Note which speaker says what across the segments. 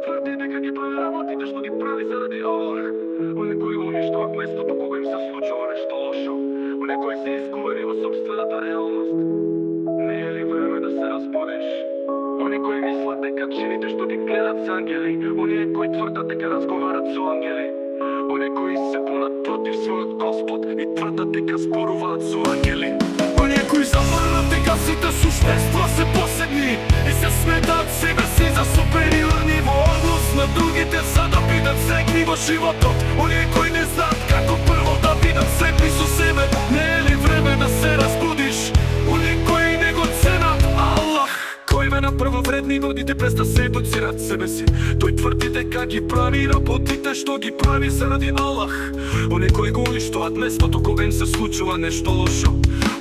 Speaker 1: Тврди дека ги прави работите што ги прави заради Аллах. Оние кои го уништуваат местото кога им се случува нешто лошо. Оние кои се изгубени во сопствената реалност. Не е ли време да се разбудиш? Оние кои мислат дека чините што ги гледат се ангели. Оние кои тврдат дека разговарат со ангели. Оние кои се бунат против својот Господ и тврдат дека зборуваат со ангели. Оние кои заборават дека сите суштества се посебни и се сметаат себе си за супериорни во однос на другите за да бидат секни во животот. Оние кои не знаат како прво да бидат секни со себе. Не е ли време да се разбудиш? Оние кои не го ценат Аллах, кој ме направо вредни водите без да се едуцират себе си. Тој тврди дека ги прави работите што ги прави заради Аллах. Оние кои го уништуваат местото кога им се случува нешто лошо.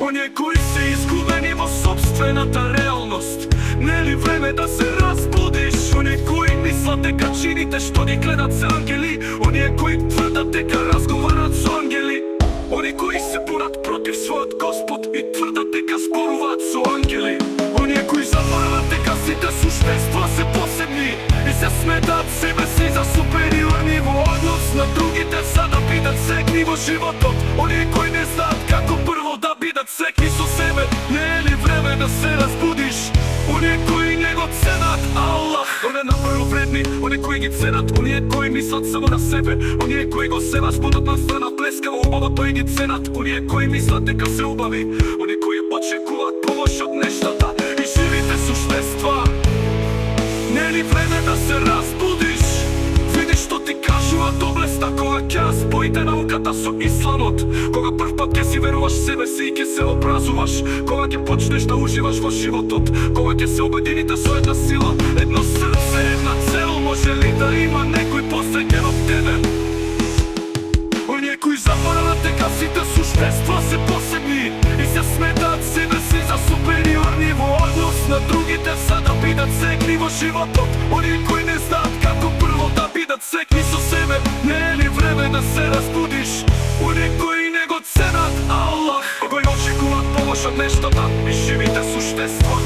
Speaker 1: Оние кои се изгубени во сопствената реалност. Не е ли време да се разбудиш? Оние кои мислат дека чините што ги гледат се ангели. Оние кои тврдат дека разговарат со ангели. Оние кои се бунат против својот Господ и тврдат дека зборуваат со ангели. Оние кои заборават дека сите суштества се посебни и се сметаат себе си за супериорни во однос на другите за да бидат секни во животот. Оние кои не знаат како прво да бидат секни со себе. Не е ли време да се разбудиш? Оние кои не го ценат Аллах, оние направо вредни, оние кои ги ценат, оние кои мислат само на себе, оние кои го се возбудат на страна плескава убавото и ги ценат, оние кои мислат дека се убави, оние кои очекуваат помош од нештата и живите суштества. Не е ли време да се разбудиш? Видиш што ти кажува доблеста кога ќе споите науката со исламот. Кога прв пат ќе си веруваш себе си и ќе се образуваш. Кога ќе почнеш да уживаш во животот. Кога ќе се обедините со една сила, едно срце, една цел. Може ли да има некој посреќен од тебе? Оние кои заборават дека сите суштества се посебни и се сметаат себе си за супериорни во однос на другите за да бидат секни во животот. Оние кои не знаат како прво да бидат секни со себе. Не е ли време да се разбудиш? Оние кои не го ценат Аллах, кои очекуваат помош од нештата и живите суштества.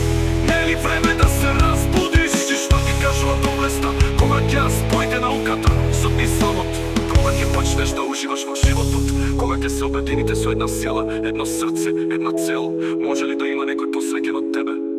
Speaker 1: Не е ли време да се разбудиш? И што ти кажува доблеста кога ќе споите науката со исламот. Кога ќе почнеш да уживаш во животот. Кога ќе се обедините со една сила, едно срце, една цел. Може ли да има некој посреќен од тебе?